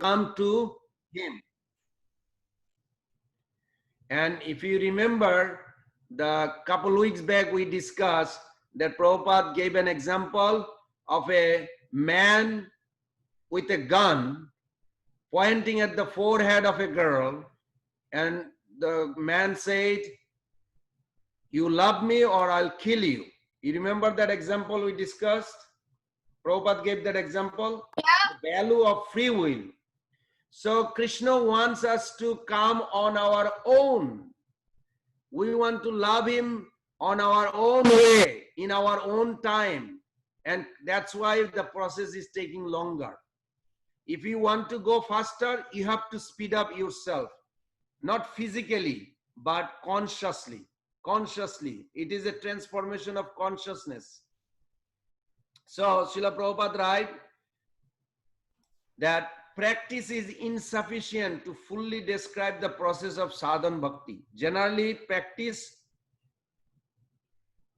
come to him. And if you remember, the couple weeks back we discussed that Prabhupada gave an example of a man with a gun pointing at the forehead of a girl, and the man said, "You love me or I'll kill you." You remember that example we discussed? Prabhupada gave that example. Yeah. The value of free will. So Krishna wants us to come on our own. We want to love him on our own way, in our own time. And that's why the process is taking longer. If you want to go faster, you have to speed up yourself. Not physically, but consciously. Consciously. It is a transformation of consciousness. So, Srila Prabhupada writes that practice is insufficient to fully describe the process of sadhana bhakti. Generally, practice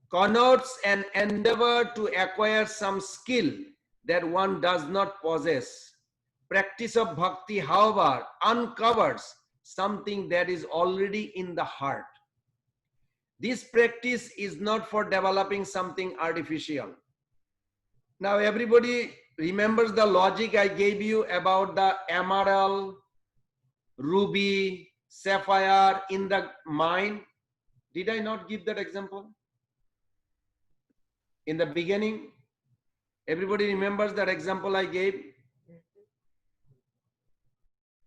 connotes an endeavor to acquire some skill that one does not possess. Practice of bhakti, however, uncovers something that is already in the heart. This practice is not for developing something artificial. Now, everybody remembers the logic I gave you about the emerald, ruby, sapphire in the mind. Did I not give that example? In the beginning, everybody remembers that example I gave?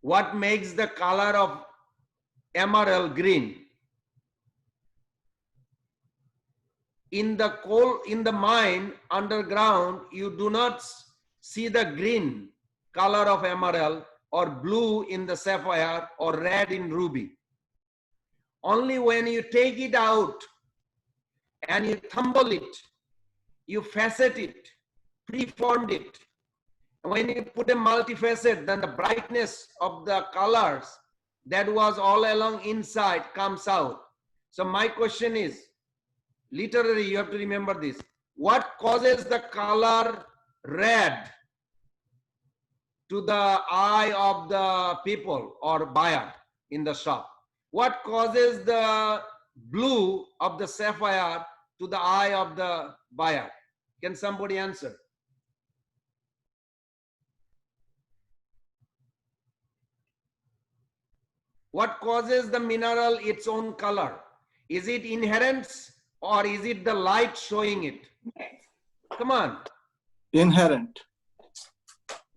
What makes the color of emerald green? In the mind, underground, you do not see the green color of emerald or blue in the sapphire or red in ruby. Only when you take it out and you tumble it, you facet it, preformed it. When you put a multifacet, then the brightness of the colors that was all along inside comes out. So my question is, literally, you have to remember this. What causes the color red to the eye of the people or buyer in the shop? What causes the blue of the sapphire to the eye of the buyer? Can somebody answer? What causes the mineral its own color? Is it inherent or is it the light showing it? Come on. Inherent.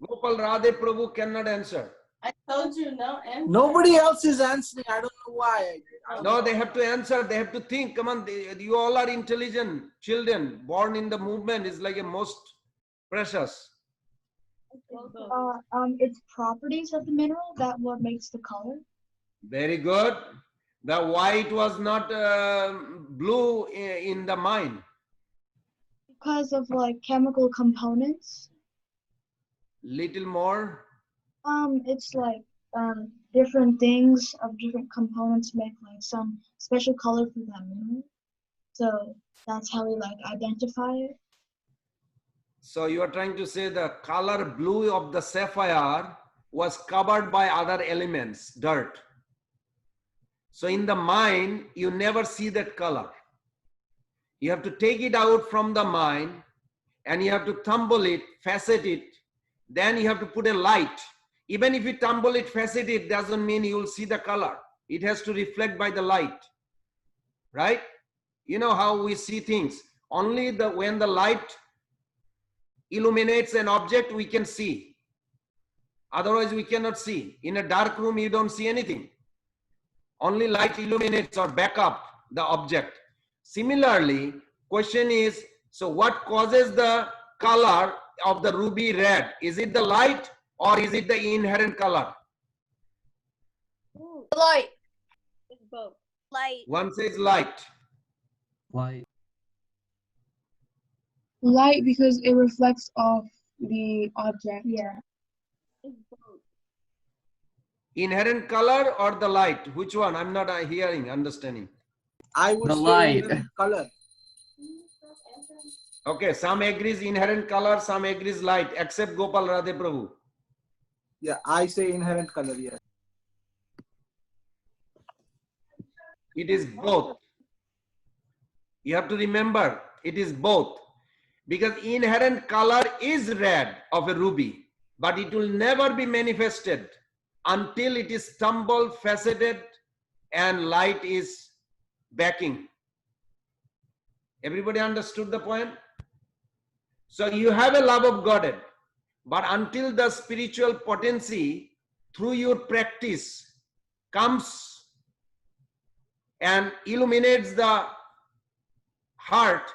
Gopal Radhe Prabhu cannot answer. I told you no answer. Nobody else is answering. I don't know why. No, they have to answer. They have to think. Come on. You all are intelligent children. Born in the movement is like a most precious. It's properties of the mineral that what makes the color. Very good. The white was not blue in the mind. Because of like chemical components. Little more. It's like different things of different components make like some special color for that mineral. So that's how we like identify it. So you are trying to say the color blue of the sapphire was covered by other elements, dirt. So in the mind, you never see that color. You have to take it out from the mind and you have to tumble it, facet it. Then you have to put a light. Even if you tumble it, facet it, doesn't mean you will see the color. It has to reflect by the light, right? You know how we see things. Only when the light illuminates an object, we can see. Otherwise, we cannot see. In a dark room, you don't see anything. Only light illuminates or back up the object. Similarly, question is, so what causes the color of the ruby red? Is it the light or is it the inherent color? Light. It's both. Light. One says light. Light. Light because it reflects off the object. Yeah. It's both. Inherent color or the light? Which one? I'm not hearing, understanding. I would The say light. inherent color. Okay, some agrees inherent color, some agrees light, except Gopal Radhe Prabhu. Yeah, I say inherent color, yes. It is both. You have to remember, it is both. Because inherent color is red of a ruby, but it will never be manifested until it is tumbled, faceted, and light is backing. Everybody understood the point? So you have a love of God, but until the spiritual potency through your practice comes and illuminates the heart,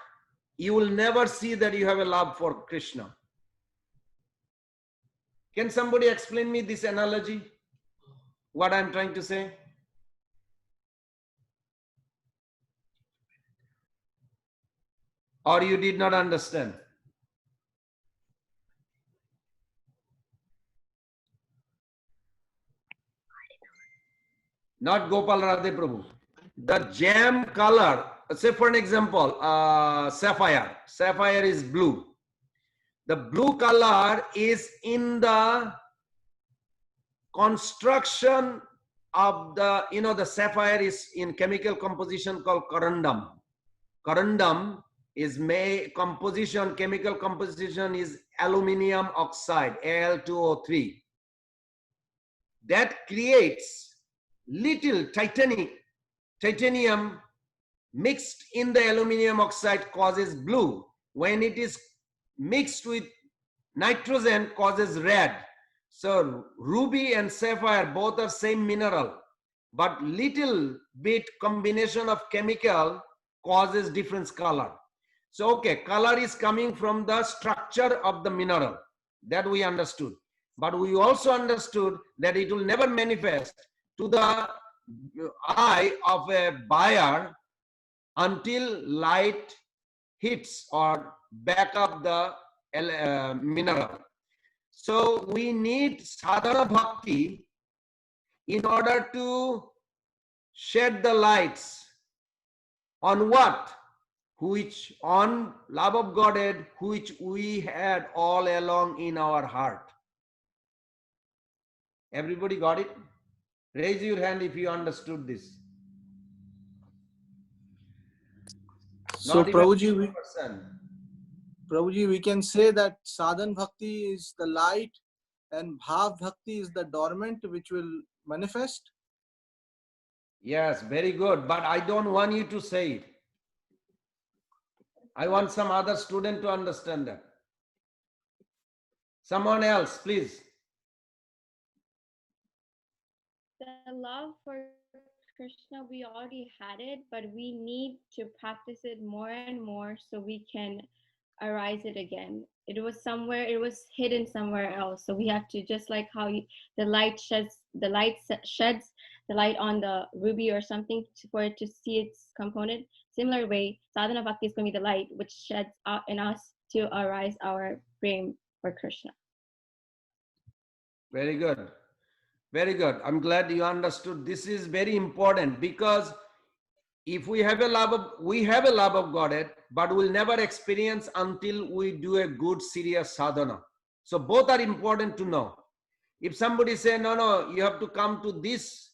you will never see that you have a love for Krishna. Can somebody explain me this analogy? What I'm trying to say? Or you did not understand? Not Gopal Radhe Prabhu. The jam color, say for an example, sapphire. Sapphire is blue. The blue color is in the construction of the, the sapphire is in chemical composition called corundum. Corundum is chemical composition is aluminium oxide, Al2O3. That creates little titanium mixed in the aluminium oxide causes blue. When it is mixed with nitrogen causes red. So ruby and sapphire both are same mineral, but little bit combination of chemical causes different color. So okay, color is coming from the structure of the mineral, that we understood. But we also understood that it will never manifest to the eye of a buyer until light hits or back up the mineral. So we need sadhana bhakti in order to shed the lights on what? Which on love of Godhead, which we had all along in our heart. Everybody got it? Raise your hand if you understood this. So Not even Prabhuji, 1%. Prabhuji, we can say that sadhan bhakti is the light and bhav bhakti is the dormant which will manifest. Yes, very good. But I don't want you to say it. I want some other student to understand that. Someone else, please. The love for Krishna, we already had it, but we need to practice it more and more so we can arise it again. It was hidden somewhere else. So we have to, just like how the light sheds the light on the ruby or something for it to see its component. Similar way, sadhana bhakti is going to be the light which sheds out in us to arise our flame for Krishna. Very good. Very good. I'm glad you understood. This is very important because if we have a love of Godhead, but we'll never experience until we do a good serious sadhana. So both are important to know. If somebody say, no, you have to come to this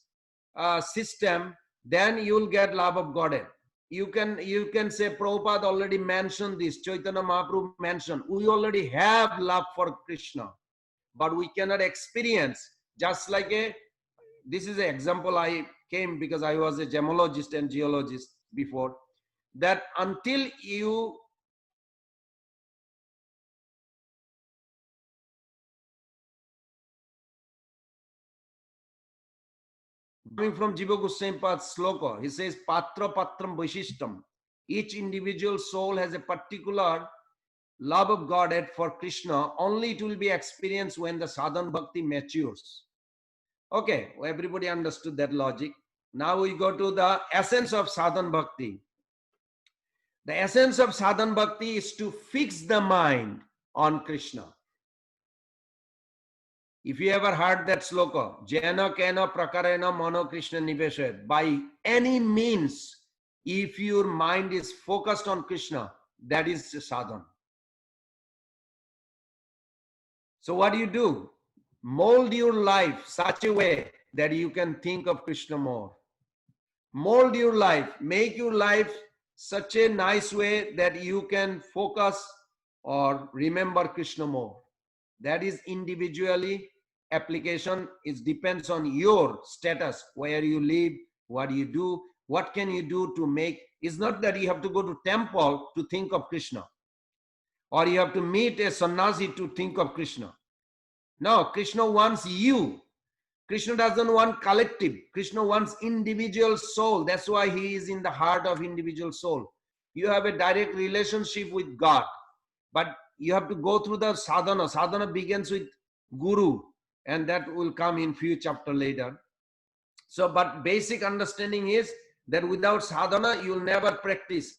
system, then you'll get love of Godhead. You can say Prabhupada already mentioned this, Chaitanya Mahaprabhu mentioned, we already have love for Krishna, but we cannot experience. Just like this is an example I came because I was a gemologist and geologist before, that until you coming from Jiva Goswami Pad's sloka, he says, Patra Patram Vaishishtam. Each individual soul has a particular love of Godhead for Krishna. Only it will be experienced when the sadhana bhakti matures. Okay, everybody understood that logic. Now we go to the essence of sadhana bhakti. The essence of sadhana bhakti is to fix the mind on Krishna. If you ever heard that sloka, Jena Kena Prakarena Mano Krishna Niveshet, by any means, if your mind is focused on Krishna, that is sadhana. So what do? mold your life such a way that you can think of Krishna more. Mold your life, make your life such a nice way that you can focus or remember Krishna more. That is individually application. It depends on your status, where you live, what you do, what can you do to make. It's not that you have to go to temple to think of Krishna, or you have to meet a sannyasi to think of Krishna. No, Krishna wants you. Krishna doesn't want collective. Krishna wants individual soul. That's why he is in the heart of individual soul. You have a direct relationship with God, but you have to go through the sadhana. Sadhana begins with guru, and that will come in few chapter later. So, but basic understanding is that without sadhana, you'll never practice.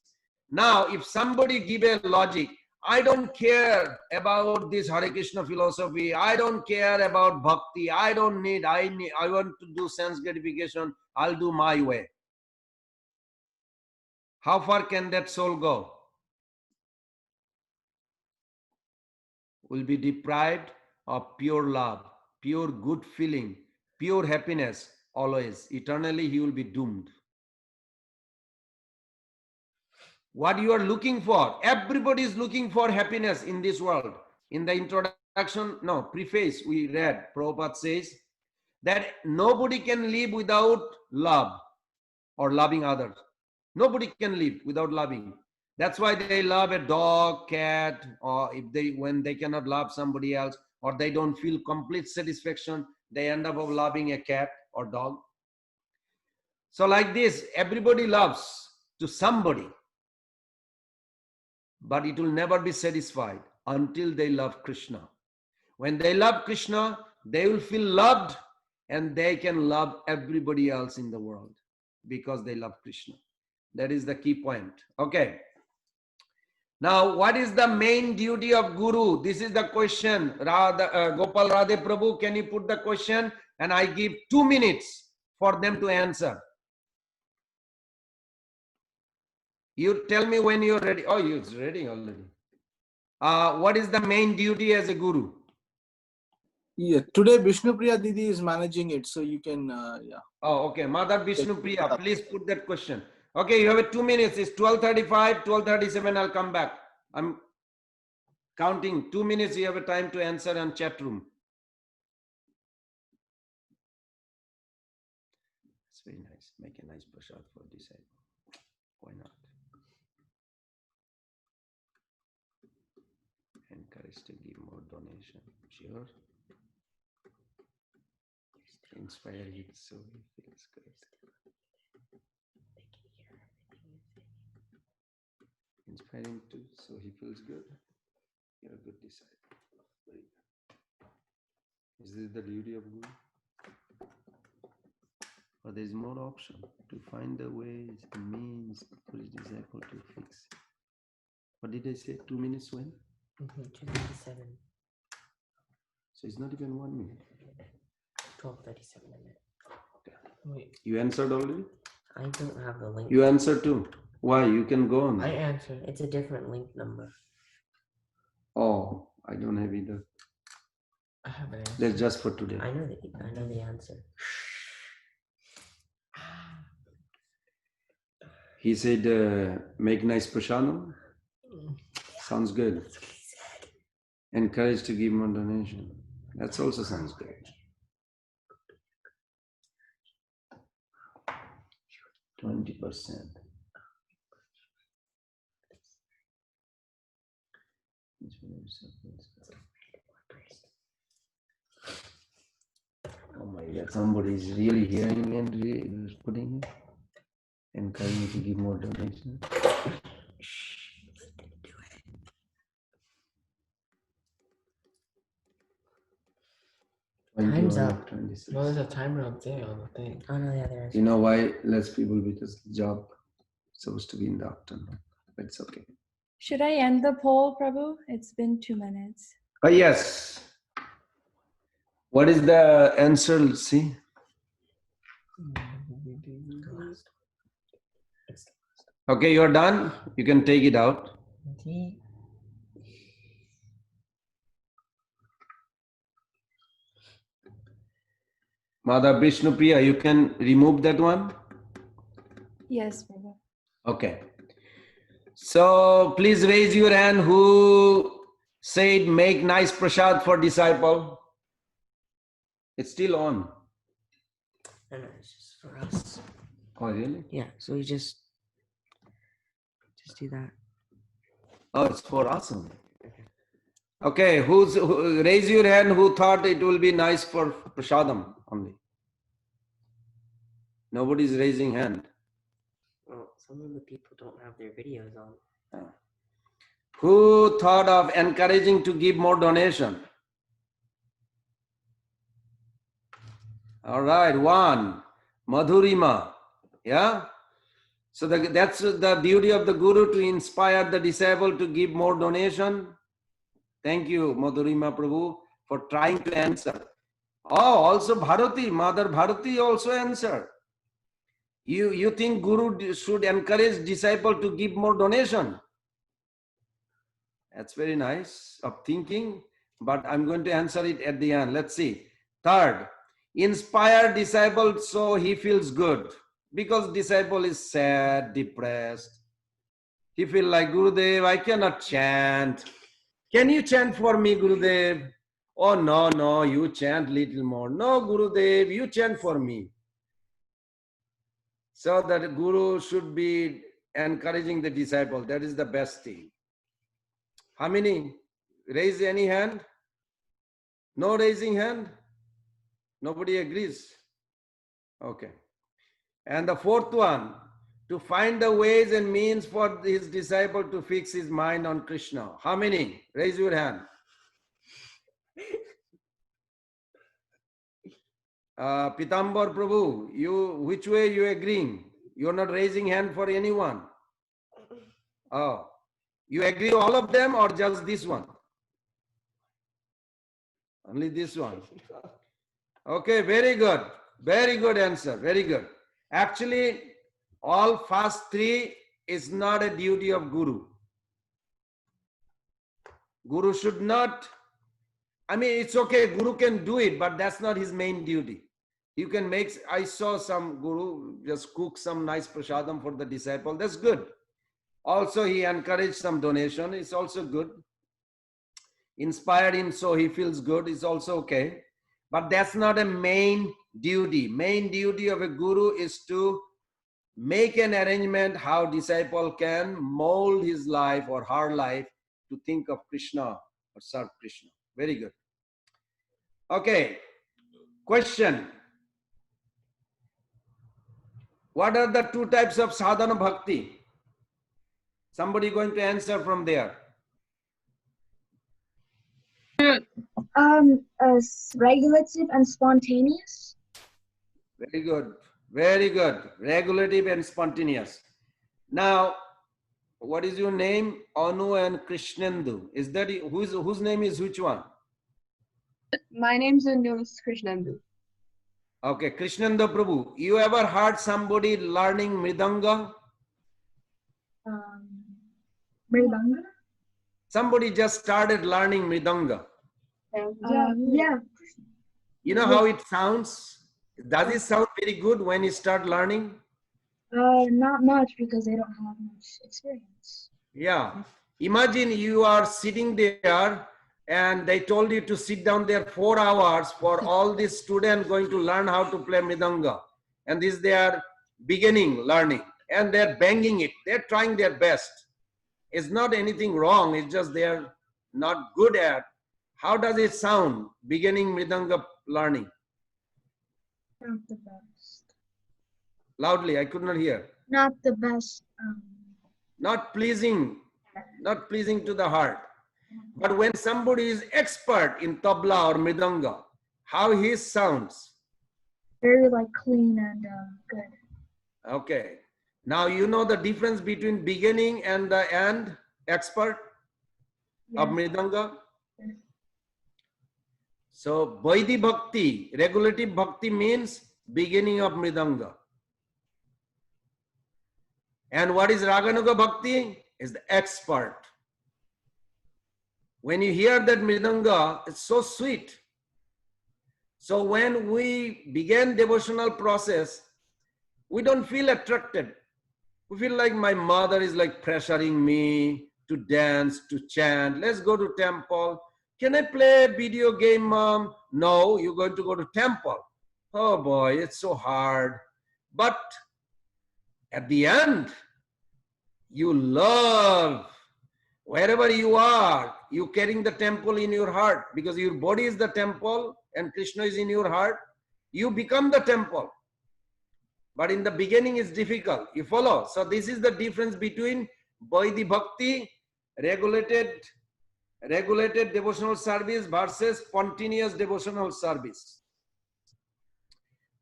Now, if somebody give a logic, I don't care about this Hare Krishna philosophy. I don't care about bhakti. I want to do sense gratification. I'll do my way. How far can that soul go? Will be deprived of pure love, pure good feeling, pure happiness always. Eternally, he will be doomed. What you are looking for, everybody is looking for happiness in this world. In the introduction, no, preface, we read, Prabhupada says that nobody can live without love or loving others. Nobody can live without loving. That's why they love a dog, cat, or when they cannot love somebody else, or they don't feel complete satisfaction, they end up loving a cat or dog. So like this, everybody loves to somebody, but it will never be satisfied until they love Krishna. When they love Krishna, they will feel loved, and they can love everybody else in the world because they love Krishna. That is the key point. Okay. Now, what is the main duty of Guru? This is the question. Gopal Radhe Prabhu, can you put the question? And I give 2 minutes for them to answer. You tell me when you're ready. Oh, you're ready already. What is the main duty as a Guru? Yeah, today Vishnu Priya Didi is managing it, so you can, yeah. Oh, okay. Mother Vishnu Priya, please put that question. Okay, you have 2 minutes. It's 12:35, 12:37. I'll come back. I'm counting. 2 minutes. You have a time to answer on chat room. It's very nice. Make a nice prasad for disciple. Why not? Encourage to give more donation. Sure. Inspire him so he feels good. Inspire him too so he feels good. You're a good disciple. Very good. Is this the duty of Guru? Or there is more option to find the ways and means for his disciple to fix. What did I say? 2 minutes when? 2:37. So it's not even 1 minute. 12:37 a minute. Okay. Wait, You answered already? I don't have the link. You answered too. Why? You can go on. I answered. It's a different link number. Oh, I don't have either. I have an answer. That's just for today. I know the answer. He said, make nice prasadam. Sounds good. That's what he said. Encourage to give more donation. That also sounds good. 20%. Oh my God, somebody is really hearing and really putting it. Encourage me to give more donation. Time's up. 26. No, there's a timer up there on the thing. Oh no, yeah, there is. You know why less people? Because the job is supposed to be in the afternoon. But it's okay. Should I end the poll, Prabhu? It's been 2 minutes. Yes. What is the answer? See? Okay, you're done. You can take it out. Mother Vishnupriya, you can remove that one? Yes, Prabhu. Okay. So please raise your hand who said make nice prasad for disciple. It's still on. No, no, it's just for us. Oh, really? Yeah, so we just do that. Oh, it's for us only. Okay, raise your hand who thought it will be nice for prasadam only. Nobody's raising hand. Well, some of the people don't have their videos on. Who thought of encouraging to give more donation? All right, one. Madhurima. Yeah? So that's the duty of the Guru, to inspire the disciple to give more donation. Thank you, Madhurima Prabhu, for trying to answer. Oh, also Bharati, Mother Bharati also answered. You think Guru should encourage disciple to give more donation? That's very nice of thinking, but I'm going to answer it at the end. Let's see. Third, inspire disciple so he feels good, because disciple is sad, depressed. He feel like, Gurudev, I cannot chant. Can you chant for me, Gurudev? Oh, no, you chant little more. No, Gurudev, you chant for me. So that Guru should be encouraging the disciple. That is the best thing. How many? Raise any hand? No raising hand? Nobody agrees? Okay. And the fourth one, to find the ways and means for his disciple to fix his mind on Krishna. How many? Raise your hand. Pitambar Prabhu, which way you agreeing? You're not raising hand for anyone. Oh, you agree all of them or just this one? Only this one. Okay, very good. Very good answer. Very good. Actually, all first three is not a duty of Guru. Guru should not, I mean, it's okay, Guru can do it, but that's not his main duty. You can make, I saw some Guru just cook some nice prasadam for the disciple. That's good. Also, he encouraged some donation. It's also good. Inspired him so he feels good. It's also okay. But that's not a main duty. Main duty of a Guru is to make an arrangement how disciple can mold his life or her life to think of Krishna or serve Krishna. Very good. Okay. Question. What are the two types of sadhana bhakti? Somebody going to answer from there. Regulative and spontaneous. Very good. Very good. Regulative and spontaneous. Now, what is your name? Anu and Krishnendu. Is that whose name is which one? My name's Anus Krishnendu. Okay, Krishnendu Prabhu. You ever heard somebody learning mridanga? Mridanga. Somebody just started learning mridanga. Yeah. You know how it sounds? Does it sound very good when you start learning? Not much because they don't have much experience. Yeah. Imagine you are sitting there and they told you to sit down there 4 hours for all these students going to learn how to play mridanga. And this is their beginning learning. And they're banging it. They're trying their best. It's not anything wrong. It's just they're not good at. How does it sound, beginning mridanga learning? Not the best. Loudly, I could not hear. Not the best. Not pleasing to the heart. But when somebody is expert in tabla or mridanga, how his sounds? Very like clean and good. Okay. Now you know the difference between beginning and the end, expert of mridanga. Yes. So Vaidhi Bhakti, regulative bhakti means beginning of mridanga. And what is Raganuga Bhakti? Is the expert. When you hear that mridanga, it's so sweet. So when we begin devotional process, we don't feel attracted. We feel like my mother is like pressuring me to dance, to chant. Let's go to temple. Can I play a video game, mom? No, you're going to go to temple. Oh boy, it's so hard. But at the end, you love wherever you are, you carrying the temple in your heart because your body is the temple and Krishna is in your heart. You become the temple. But in the beginning, it's difficult. You follow? So this is the difference between Vaidhi Bhakti, regulated devotional service versus spontaneous devotional service.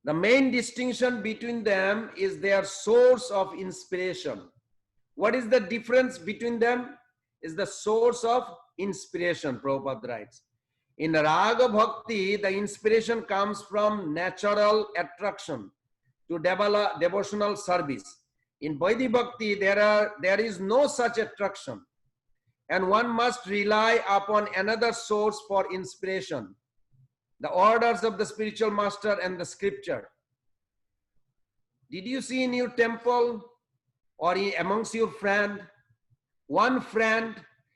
The main distinction between them is their source of inspiration. What is the difference between them? Is the source of inspiration, Prabhupada writes. In Raga Bhakti, the inspiration comes from natural attraction to develop devotional service. In Vaidhi Bhakti, there is no such attraction, and one must rely upon another source for inspiration, the orders of the spiritual master and the scripture. Did you see in your temple or amongst your friend, one friend,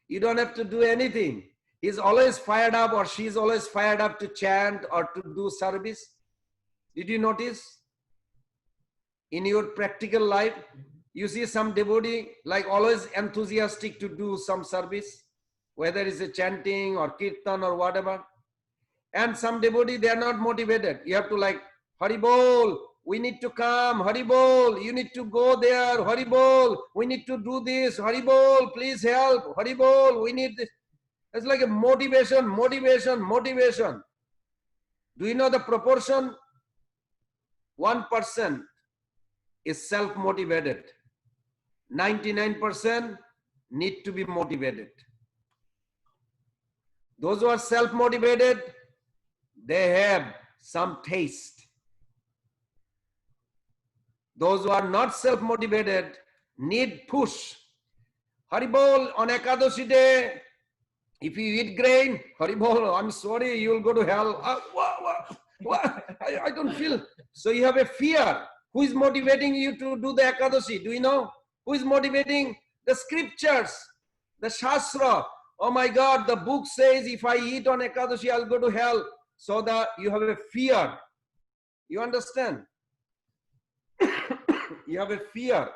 you don't have to do anything. He's always fired up or she's always fired up to chant or to do service. Did you notice? In your practical life, you see some devotee like always enthusiastic to do some service, whether it's a chanting or kirtan or whatever. And some devotee, they are not motivated. You have to like, Hari Bol, we need to come, Hari Bol, you need to go there, Hari Bol, we need to do this, Hari Bol, please help, Hari Bol, we need this. It's like a motivation. Do you know the proportion? 1% is self-motivated. 99% need to be motivated. Those who are self-motivated, they have some taste. Those who are not self-motivated need push. Hari Bol, on Ekadashi day, if you eat grain, Hari Bol, I'm sorry, you will go to hell. What? I don't feel. So you have a fear. Who is motivating you to do the Ekadashi? Do you know? Who is motivating? The scriptures, the Shastra. Oh my God, the book says if I eat on Ekadashi, I'll go to hell. So that you have a fear. You understand? You have a fear.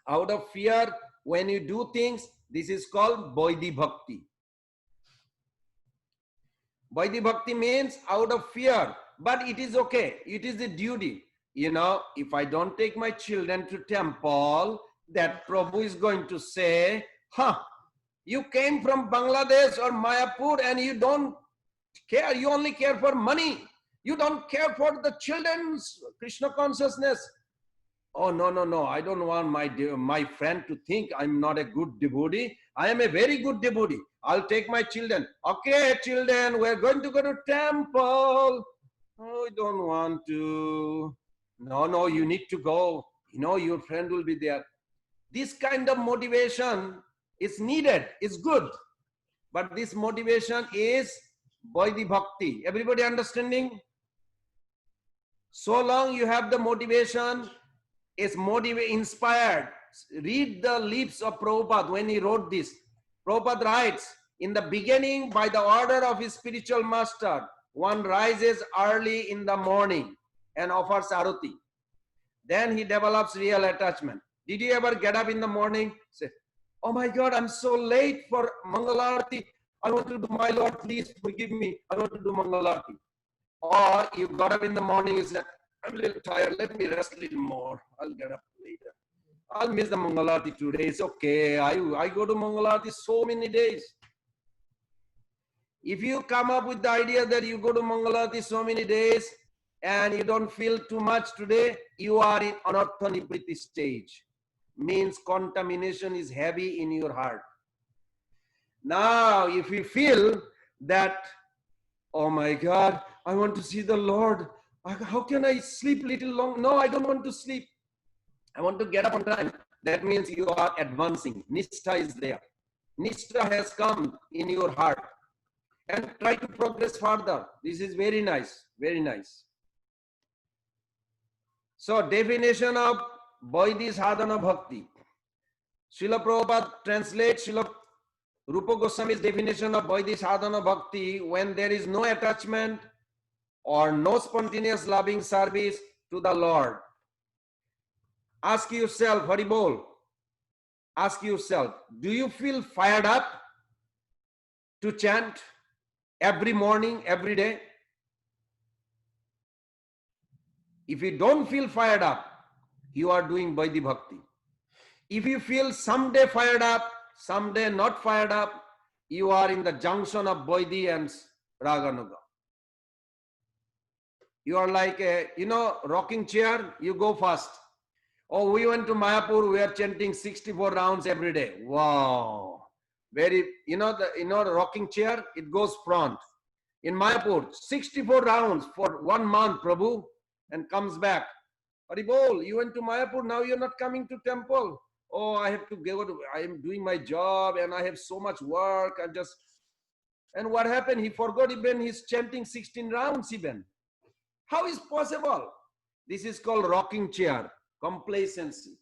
Out of fear, when you do things, this is called Vaidhi Bhakti. Vaidhi Bhakti means out of fear, but it is okay. It is a duty. You know, if I don't take my children to temple, that Prabhu is going to say, you came from Bangladesh or Mayapur and you don't care. You only care for money. You don't care for the children's Krishna consciousness. Oh, no. I don't want my friend to think I'm not a good devotee. I am a very good devotee. I'll take my children. Okay, children, we're going to go to temple. Oh, I don't want to. No, you need to go. You know, your friend will be there. This kind of motivation is needed. It's good. But this motivation is Vaidhi Bhakti. Everybody understanding? So long you have the motivation, is inspired. Read the lips of Prabhupada when he wrote this. Prabhupada writes, in the beginning, by the order of his spiritual master, one rises early in the morning and offers arati. Then he develops real attachment. Did you ever get up in the morning, say, oh my God, I'm so late for Mangalarti. I want to do, my Lord, please forgive me. I want to do Mangalarti. Or you got up in the morning, you said, I'm a little tired. Let me rest a little more. I'll get up later. I'll miss the Mangalarti today. It's okay. I go to Mangalarti so many days. If you come up with the idea that you go to Mangalarti so many days and you don't feel too much today, you are in anartha-nibriti stage. Means contamination is heavy in your heart. Now, if you feel that, oh my God, I want to see the Lord. How can I sleep little long? No, I don't want to sleep. I want to get up on time. That means you are advancing. Nishtha is there. Nishtha has come in your heart. and try to progress further. This is very nice, very nice. So definition of Vaidhi Sadhana Bhakti. Srila Prabhupada translates Srila Rupa Goswami's definition of Vaidhi Sadhana Bhakti: when there is no attachment or no spontaneous loving service to the Lord. Ask yourself, Haribol, ask yourself, do you feel fired up to chant every morning, every day? If you don't feel fired up, you are doing Vaidhi Bhakti. If you feel someday fired up, someday not fired up, you are in the junction of Vaidhi and Raganuga. You are like a, rocking chair, you go fast. Oh, we went to Mayapur, we are chanting 64 rounds every day. Wow. Very, the rocking chair, it goes front. In Mayapur, 64 rounds for 1 month, Prabhu, and comes back. Haribol, you went to Mayapur, now you're not coming to temple. Oh, I have to go to, I am doing my job and I have so much work. And what happened? He forgot even he's chanting 16 rounds even. How is possible? This is called rocking chair, complacency.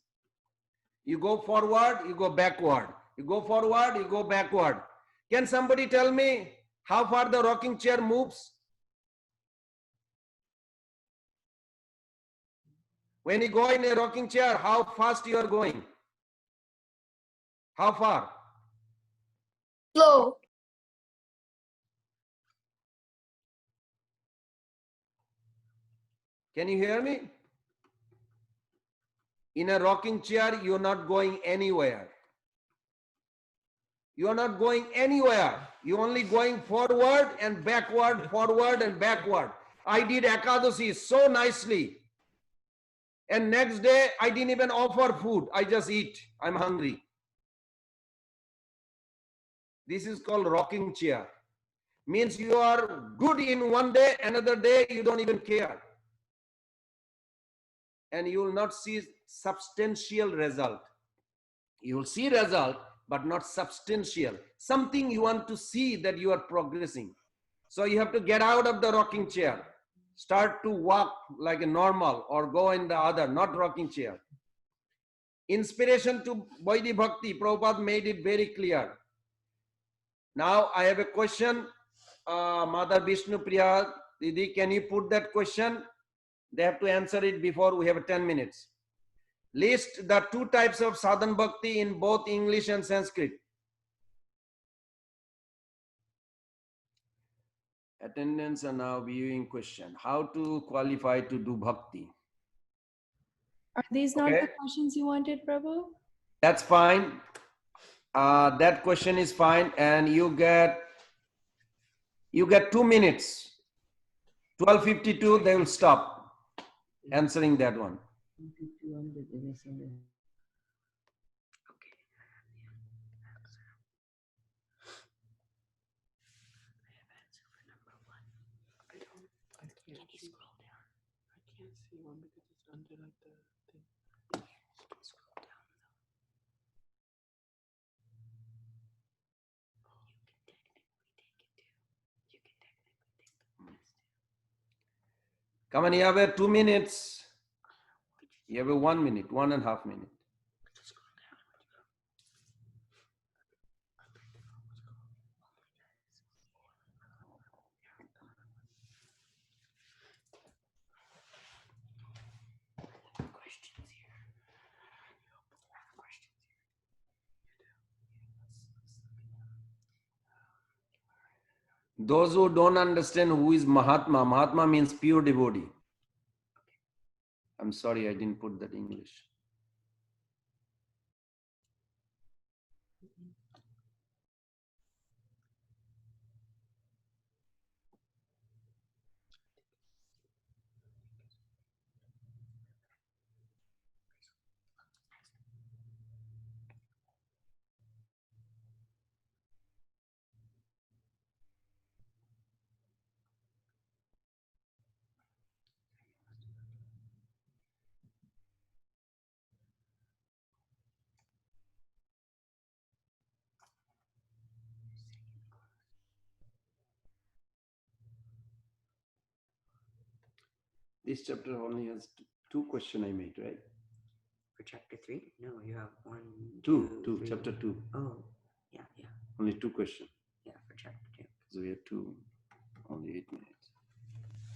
You go forward, you go backward. You go forward, you go backward. Can somebody tell me how far the rocking chair moves? When you go in a rocking chair, how fast you are going? How far? Slow. Can you hear me? In a rocking chair, you're not going anywhere. You are not going anywhere. You're only going forward and backward, forward and backward. I did Ekadashi so nicely. And next day, I didn't even offer food. I just eat. I'm hungry. This is called rocking chair. Means you are good in one day, another day you don't even care. And you will not see substantial result. You will see result, but not substantial. Something you want to see that you are progressing. So you have to get out of the rocking chair. Start to walk like a normal or go in the other, not rocking chair. Inspiration to Vaidhi Bhakti, Prabhupada made it very clear. Now I have a question. Mother Vishnu Priya, Didi, can you put that question? They have to answer it before we have 10 minutes. List the 2 types of sadhan bhakti in both English and Sanskrit. Attendance are now viewing question. How to qualify to do bhakti? Are these not Okay. the questions you wanted, Prabhu? That's fine. That question is fine, and you get 2 minutes. 12:52, they will stop answering that one. Come on, you have 2 minutes. You have 1 minute, 1.5 minutes. Those who don't understand who is Mahatma, Mahatma means pure devotee. I'm sorry, I didn't put that English. This chapter only has two questions I made, right? For chapter 3? No, you have one, Two, three. chapter 2. Oh, yeah. Only 2 questions. Yeah, for chapter 2. So we have only 8 minutes.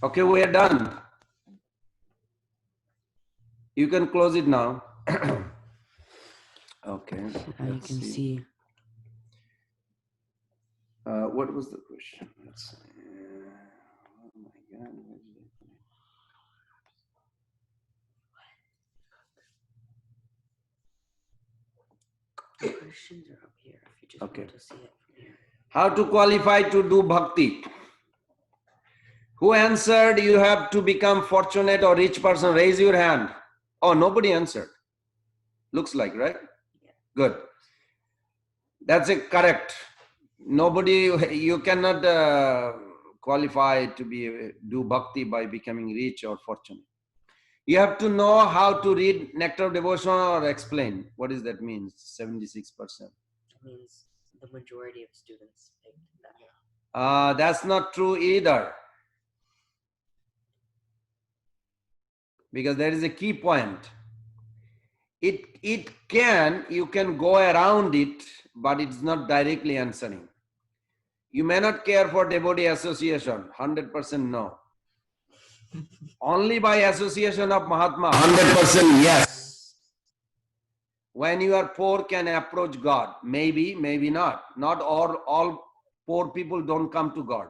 Okay, we are done. You can close it now. Okay. Now you can see. What was the question? Let's see. Oh my God. Where did I put it? The questions are up here if you just Okay. want to see it from here. How to qualify to do bhakti? Who answered you have to become fortunate or rich person? Raise your hand. Oh, nobody answered. Looks like, right? Yeah. Good. That's correct. Nobody, you cannot qualify to do bhakti by becoming rich or fortunate. You have to know how to read Nectar of Devotion or explain. What does that mean? 76%. It means the majority of students picked that. That's not true either. Because there is a key point. You can go around it, but it's not directly answering. You may not care for devotee association, 100% no. Only by association of Mahatma, 100% yes. When you are poor, can approach God. Maybe, maybe not. Not all poor people don't come to God.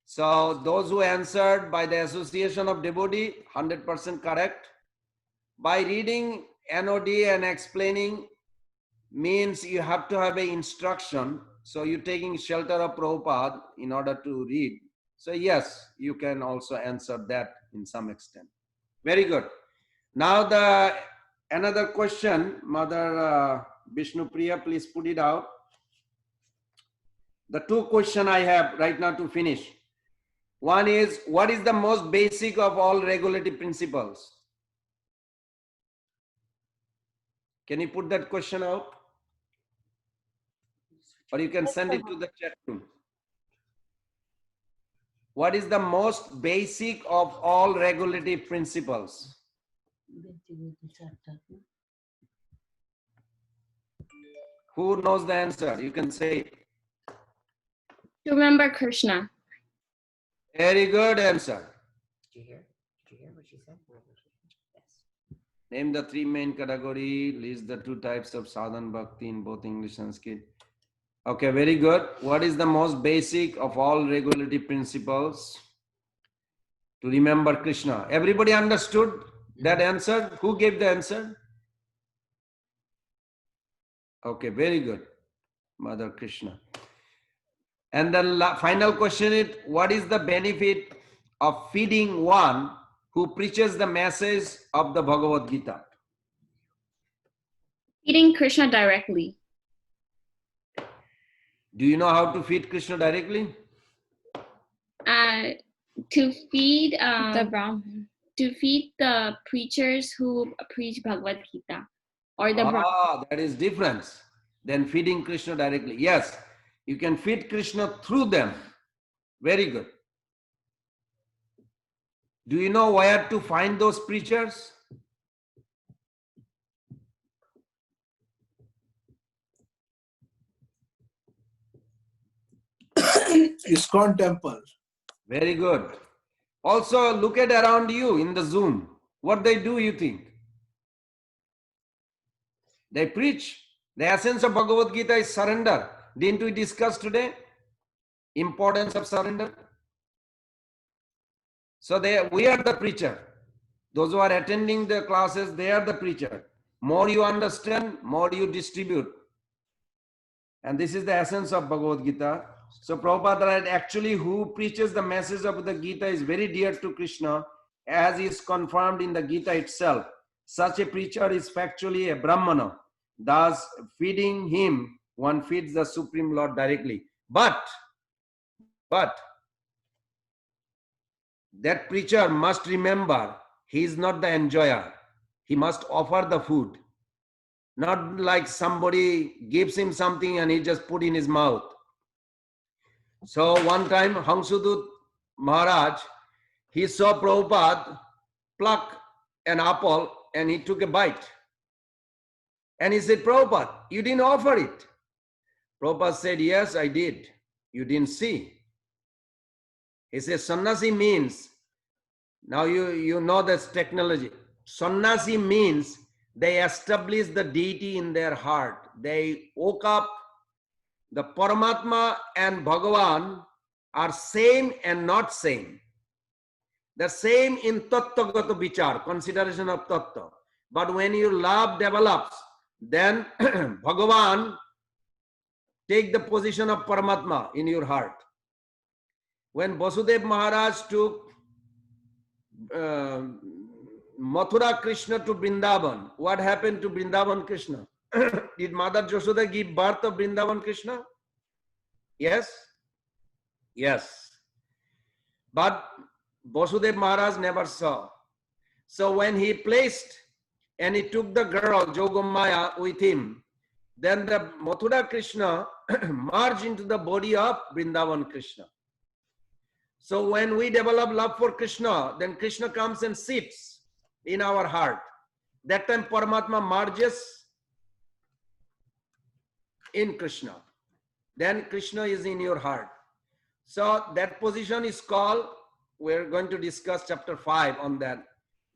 So those who answered by the association of devotee, 100% correct. By reading NOD and explaining means you have to have an instruction. So you're taking shelter of Prabhupada in order to read. So yes, you can also answer that in some extent. Very good. Now another question, Mother Vishnu Priya, please put it out. The 2 questions I have right now to finish. One is, what is the most basic of all regulative principles? Can you put that question out? Or you can send it to the chat room. What is the most basic of all regulative principles? Who knows the answer? You can say it. To remember Krishna. Very good answer. Did you hear? Did you hear what she said? Yes. Name the 3 main categories. List the 2 types of sadhan bhakti in both English and Sanskrit. Okay, very good. What is the most basic of all regulative principles? To remember Krishna. Everybody understood that answer? Who gave the answer? Okay, very good. Mother Krishna. And the final question is, what is the benefit of feeding one who preaches the message of the Bhagavad Gita? Feeding Krishna directly. Do you know how to feed Krishna directly? To feed The Brahman. to feed the preachers who preach Bhagavad Gita, or the Brahman. That is difference than feeding Krishna directly. Yes, you can feed Krishna through them. Very good. Do you know where to find those preachers? ISKCON temple. Very good. Also, look at around you in the Zoom. What they do, you think? They preach. The essence of Bhagavad Gita is surrender. Didn't we discuss today? Importance of surrender. So we are the preacher. Those who are attending the classes, they are the preacher. More you understand, more you distribute. And this is the essence of Bhagavad Gita. So Prabhupada writes, actually who preaches the message of the Gita is very dear to Krishna, as is confirmed in the Gita itself. Such a preacher is factually a Brahmana. Thus, feeding him, one feeds the Supreme Lord directly. But that preacher must remember, he is not the enjoyer. He must offer the food. Not like somebody gives him something and he just put in his mouth. So one time Hansudut Maharaj, he saw Prabhupada pluck an apple and he took a bite. And he said, Prabhupada, you didn't offer it. Prabhupada said, yes, I did. You didn't see. He says, sannyasi means, now you know this technology. Sannyasi means they establish the deity in their heart. They woke up, the Paramatma and Bhagavan are same and not same. The same in Tattvagata Vichar, consideration of Tattva. But when your love develops, then Bhagavan take the position of Paramatma in your heart. When Vasudev Maharaj took Mathura Krishna to Vrindavan, what happened to Vrindavan Krishna? Did Mother Yashoda give birth of Vrindavan Krishna? Yes? Yes. But Vasudev Maharaj never saw. So when he placed and he took the girl Jogamaya with him, then the Mathura Krishna merged into the body of Vrindavan Krishna. So when we develop love for Krishna, then Krishna comes and sits in our heart. That time Paramatma merges in Krishna. Then Krishna is in your heart. So that position is called, we're going to discuss chapter 5 on that.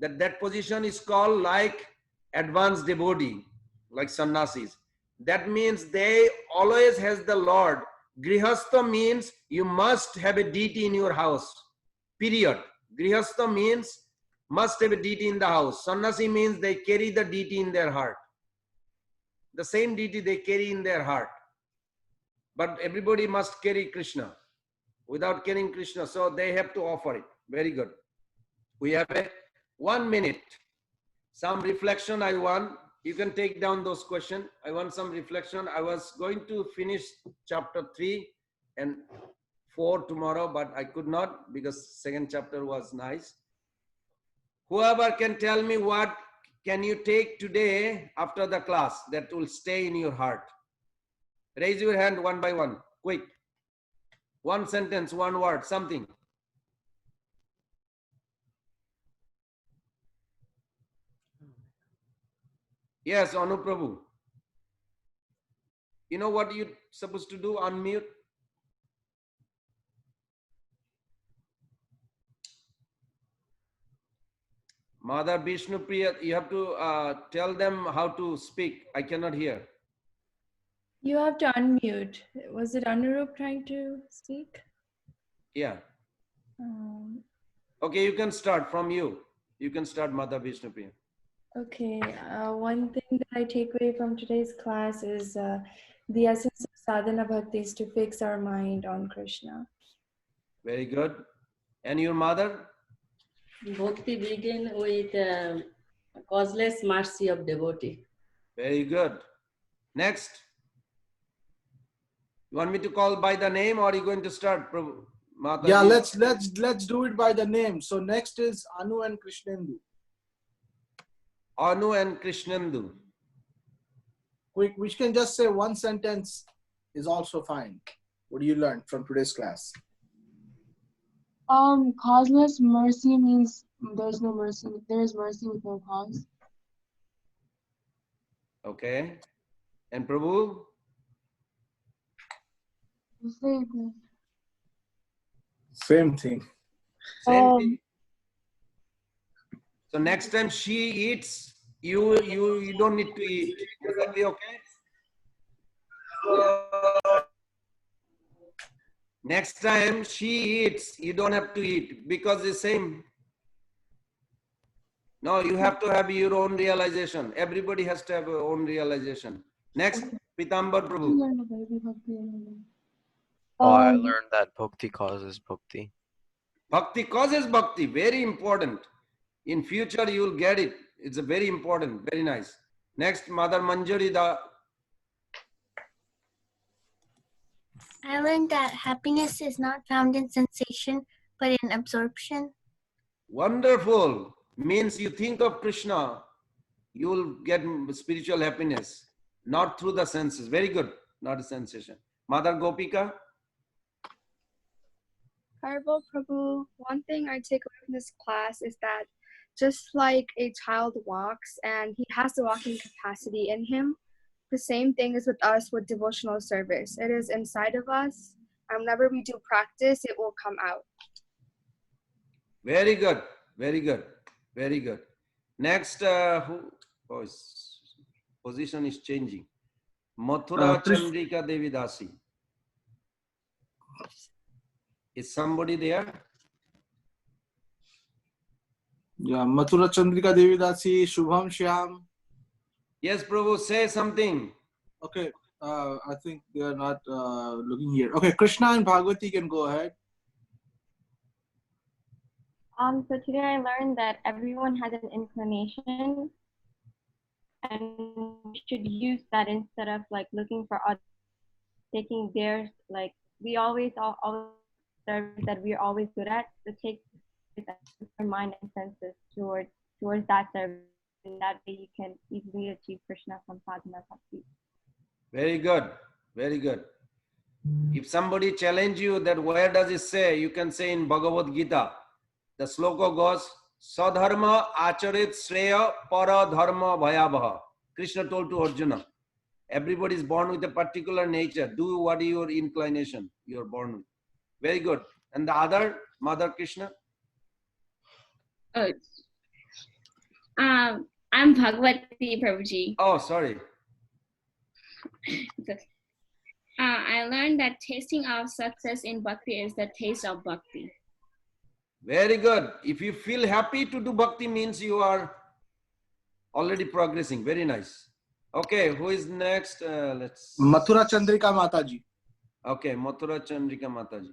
That position is called like advanced devotee, like sannyasis. That means they always has the Lord. Grihastha means you must have a deity in your house, period. Grihastha means must have a deity in the house. Sannyasi means they carry the deity in their heart. The same deity they carry in their heart. But everybody must carry Krishna. Without carrying Krishna, so they have to offer it. Very good. We have a 1 minute. Some reflection I want. You can take down those questions. I want some reflection. I was going to finish chapter 3 and 4 tomorrow, but I could not because second chapter was nice. Whoever can tell me what can you take today after the class that will stay in your heart? Raise your hand one by one, quick. One sentence, one word, something. Yes, Anu Prabhu. You know what you're supposed to do? Unmute. Mother Vishnu Priya, you have to tell them how to speak. I cannot hear. You have to unmute. Was it Anurup trying to speak? Yeah. Um, Okay, you can start from you. You can start, Mother Vishnu Priya. okay. One thing that I take away from today's class is the essence of sadhana bhakti is to fix our mind on Krishna. Very good. And your mother? Bhakti begin with causeless mercy of devotee. Very good. Next. You want me to call by the name or are you going to start, Prabhu? Mataji? Yeah, let's do it by the name. So next is Anu and Krishnendu. Anu and Krishnendu. Quick, which can just say one sentence is also fine. What do you learn from today's class? Causeless mercy means there's no mercy. There is mercy with no cause. Okay. And Prabhu? Same thing. Same thing. So next time she eats, you don't need to eat. Will that be okay? Next time she eats, you don't have to eat because it's same. No, you have to have your own realization. Everybody has to have their own realization. Next, Pitambar Prabhu. Oh, I learned that bhakti causes bhakti. Bhakti causes bhakti. Very important. In future, you will get it. It's a very important. Very nice. Next, Mother Manjari. I learned that happiness is not found in sensation, but in absorption. Wonderful. Means you think of Krishna, you will get spiritual happiness, not through the senses. Very good. Not a sensation. Mother Gopika. Haribo Prabhu, one thing I take away from this class is that just like a child walks and he has the walking capacity in him, the same thing is with us with devotional service. It is inside of us, and whenever we do practice, it will come out. Very good. Very good. Very good. Next, position is changing. Mathura Chandrika Devi Dasi. Is somebody there? Yeah, Mathura Chandrika Devi Dasi, Shubham Shyam. Yes, Prabhu, say something. Okay, I think they are not looking here. Okay, Krishna and Bhagwati can go ahead. So today I learned that everyone has an inclination, and we should use that instead of like looking for others, taking theirs. Like we always service that we're always good at, to take your mind and senses towards that service. And that way you can easily achieve Krishna Sampadana Bhakti. Very good. Very good. If somebody challenge you that where does it say, you can say in Bhagavad Gita. The sloka goes, Sadharma acharit shreya para dharma bhayabha. Krishna told to Arjuna, everybody is born with a particular nature. Do what is your inclination you are born with. Very good. And the other, Mother Krishna? I'm Bhagwati Prabhuji. Oh, sorry. I learned that tasting of success in bhakti is the taste of bhakti. Very good. If you feel happy to do bhakti, means you are already progressing. Very nice. Okay, who is next? Let's. Mathura Chandrika Mataji. Okay, Mathura Chandrika Mataji.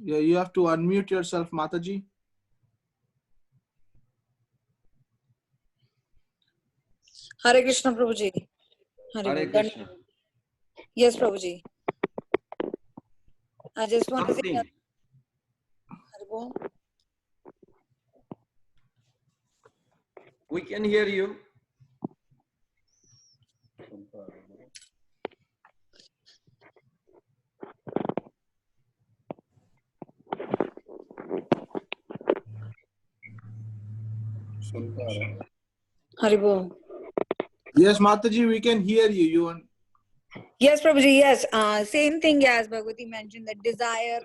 Yeah, you have to unmute yourself, Mataji. Hare Krishna, Prabhuji. Hare Krishna. Yes, Prabhuji. I just want to say, we can hear you. Haribo. Yes, Mataji, we can hear you. You want? Yes, Prabhuji, yes. Same thing as Bhagwati mentioned, that desire,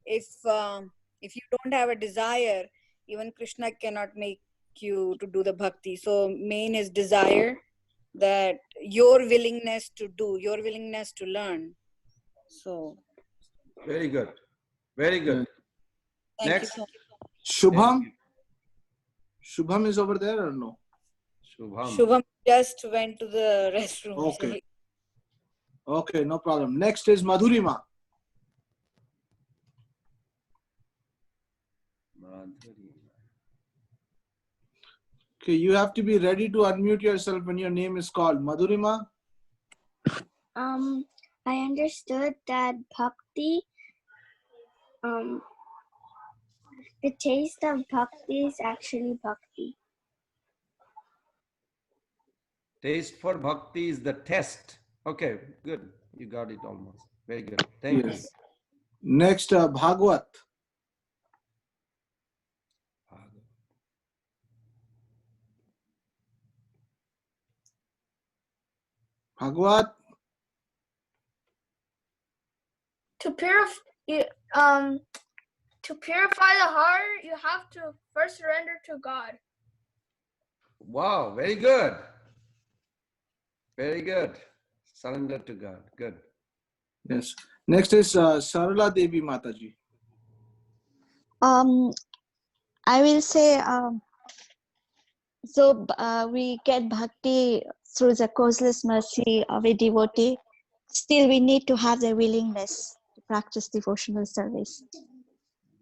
if you don't have a desire, even Krishna cannot make you to do the bhakti. So main is desire, that your willingness to do, your willingness to learn. So. Very good. Very good. Thank Next. you. Shubham? Shubham is over there or no? Shubham just went to the restroom. Okay. Okay, no problem. Next is Madhurima. Okay, you have to be ready to unmute yourself when your name is called. Madhurima? I understood that bhakti, the taste of bhakti is actually bhakti. Taste for bhakti is the test. Okay, good. You got it almost. Very good. Thank you. Next, Bhagwat. Bhagwat. To purify the heart, you have to first surrender to God. Wow, very good. Very good. Surrender to God. Good. Yes. Next is Sarala Devi Mataji. I will say, we get bhakti through the causeless mercy of a devotee. Still, we need to have the willingness to practice devotional service.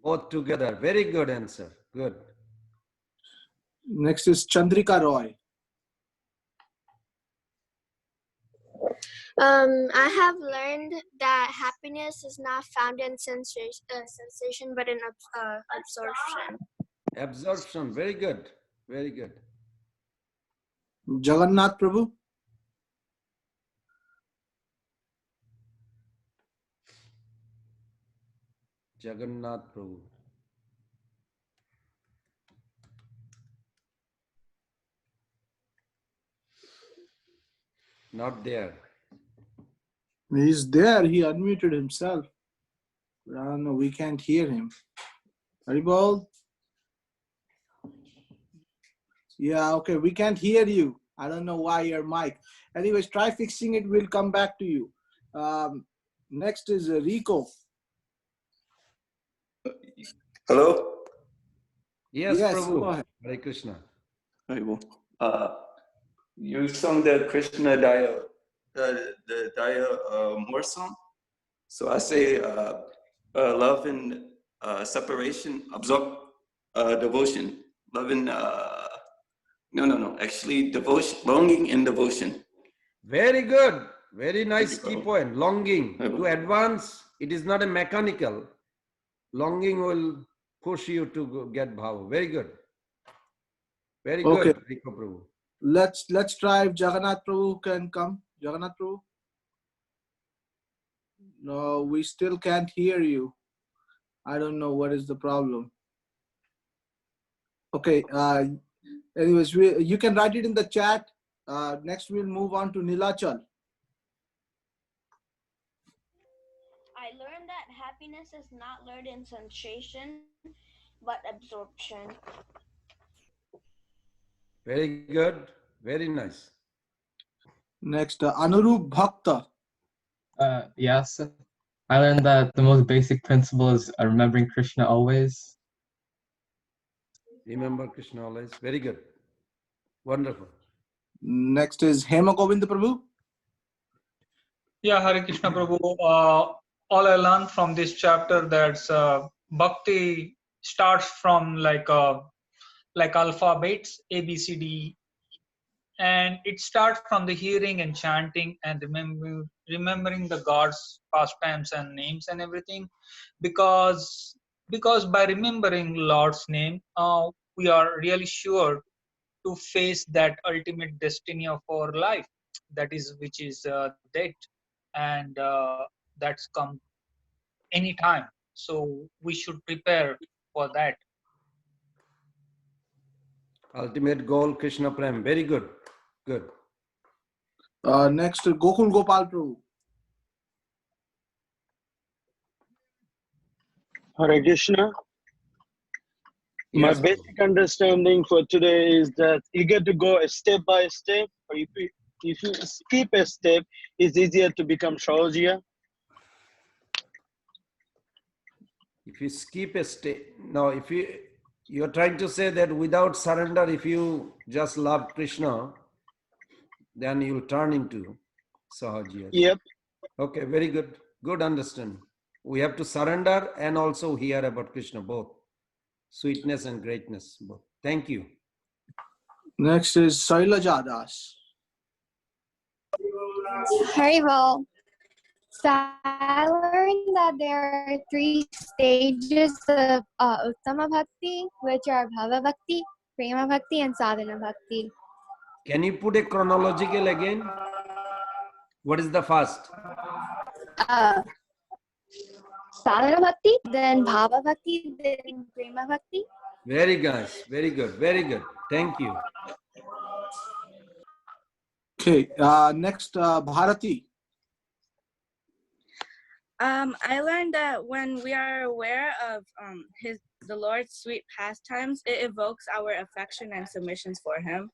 Both together. Very good answer. Good. Next is Chandrika Roy. I have learned that happiness is not found in sensation, but in absorption. Absorption. Very good. Very good. Jagannath Prabhu. Jagannath Prabhu. Not there. He's there. He unmuted himself. I don't know. We can't hear him. Haribol? Yeah, okay. We can't hear you. I don't know why your mic. Anyways, try fixing it. We'll come back to you. Next is Rico. Hello? Yes, Yes, Prabhu. go ahead. Hare Krishna. You sung the Krishna Daya, the Daya more song. So I say love and separation, absorb devotion. Love and, no, actually devotion, longing and devotion. Very good. Very nice key point. Longing. To advance, it is not a mechanical. Longing will push you to get bhava. Very good. Very Okay. good, Rico Prabhu. Let's try if Jagannath Prabhu can come. Jagannath Prabhu? No, we still can't hear you. I don't know what is the problem. Okay. Anyways, you can write it in the chat. Next, we'll move on to Nilachal. I learned that happiness is not learned in sensation, but absorption. Very good. Very nice. Next, Anurup Bhakta. Yes, I learned that the most basic principle is remembering Krishna always. Remember Krishna always. Very good. Wonderful. Next is Hema Govinda Prabhu. Yeah, Hare Krishna Prabhu. All I learned from this chapter that bhakti starts from like alphabets A, B, C, D, and it starts from the hearing and chanting and remembering the God's pastimes and names and everything, because by remembering Lord's name, we are really sure to face that ultimate destiny of our life, which is death, and that's come anytime. So we should prepare for that. Ultimate goal, Krishna Prem. Very good. Good. Next, Gokul Gopal Prabhu. Hare Krishna. My Yes, basic understanding for today is that you get to go step by step, or if you skip a step, it's easier to become Shaurya. If you skip a step, now if you're trying to say that without surrender, if you just love Krishna, then you'll turn into Sahajiyas. Yep. Okay, very good. Good understanding. We have to surrender and also hear about Krishna, both. Sweetness and greatness, both. Thank you. Next is Sailaja Das. Haribol. So I learned that there are 3 stages of Uttama Bhakti, which are Bhava Bhakti, Prema Bhakti, and Sadhana Bhakti. Can you put a chronological again? What is the first? Sadhana Bhakti, then Bhava Bhakti, then Prema Bhakti. Very nice. Very good. Very good. Thank you. Okay. Next, Bharati. I learned that when we are aware of the Lord's sweet pastimes, it evokes our affection and submissions for Him.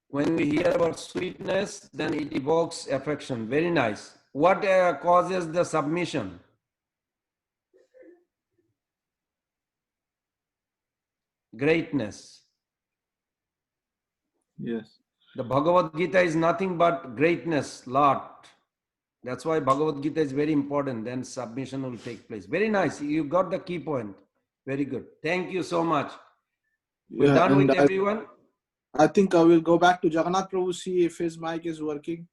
When we hear about sweetness, then it evokes affection. Very nice. What causes the submission? Greatness. Yes. The Bhagavad Gita is nothing but greatness, lot. That's why Bhagavad Gita is very important. Then submission will take place. Very nice. You got the key point. Very good. Thank you so much. We're done with everyone. I think I will go back to Jagannath Prabhu, see if his mic is working.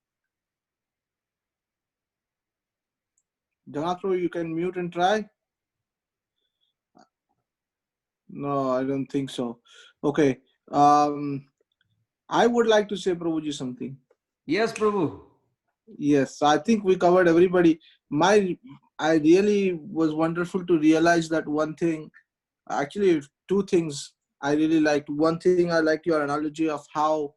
Jagannath Prabhu, you can mute and try. No, I don't think so. Okay. I would like to say, Prabhuji, something. Yes, Prabhu. Yes, I think we covered everybody. I really was wonderful to realize that one thing, actually two things I really liked. One thing, I liked your analogy of how,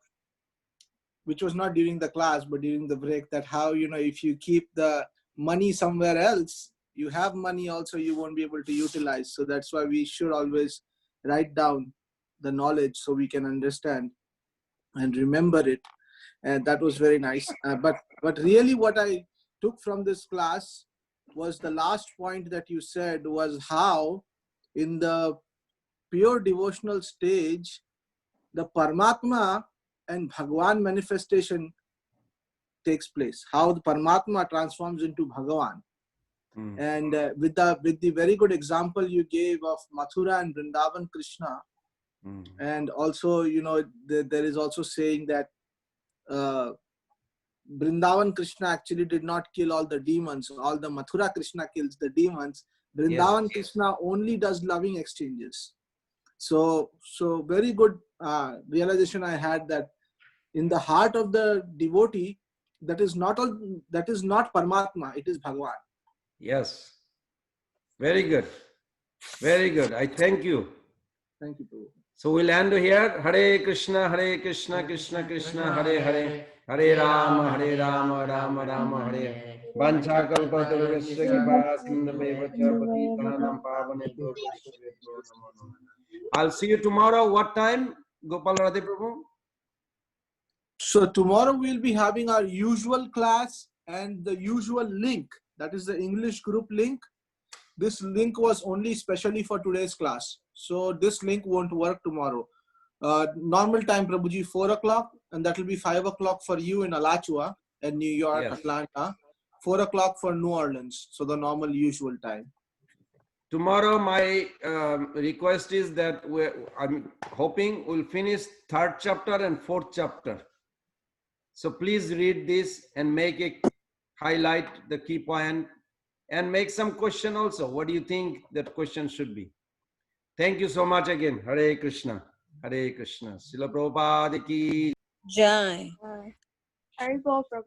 which was not during the class but during the break, that how, if you keep the money somewhere else, you have money also you won't be able to utilize. So that's why we should always write down the knowledge so we can understand and remember it. And that was very nice. But really what I took from this class was the last point that you said, was how in the pure devotional stage, the Paramatma and Bhagwan manifestation takes place, how the Paramatma transforms into Bhagavan. And with the very good example you gave of Mathura and Vrindavan Krishna, and also, there is also saying that Vrindavan Krishna actually did not kill all the demons. All the Mathura Krishna kills the demons. Vrindavan Krishna only does loving exchanges. So very good realization I had, that in the heart of the devotee, that is not Paramatma, it is Bhagwan. Yes. Very good. Very good. I thank you. Thank you, Prabhu. So we'll end here. Hare Krishna, Krishna Krishna, Hare Hare, Hare Rama, Rama Rama, Hare. Vancha kalpatarusya kripa sindhave vacha patitanam pavanebhyo vaishnavebhyo namo namo. I'll see you tomorrow. What time, Gopal Radhe Prabhu? So tomorrow we'll be having our usual class and the usual link. That is the English group link. This link was only specially for today's class. So this link won't work tomorrow. Normal time, Prabhuji, 4 o'clock, and that will be 5 o'clock for you in Alachua and New York, Atlanta, 4 o'clock for New Orleans. So the normal usual time. Tomorrow, my request is that I'm hoping we'll finish 3rd chapter and 4th chapter. So please read this and make a highlight the key point and make some question also. What do you think that question should be? Thank you so much again. Hare Krishna. Hare Krishna. Srila Prabhupada ki Jai. Hare Krishna.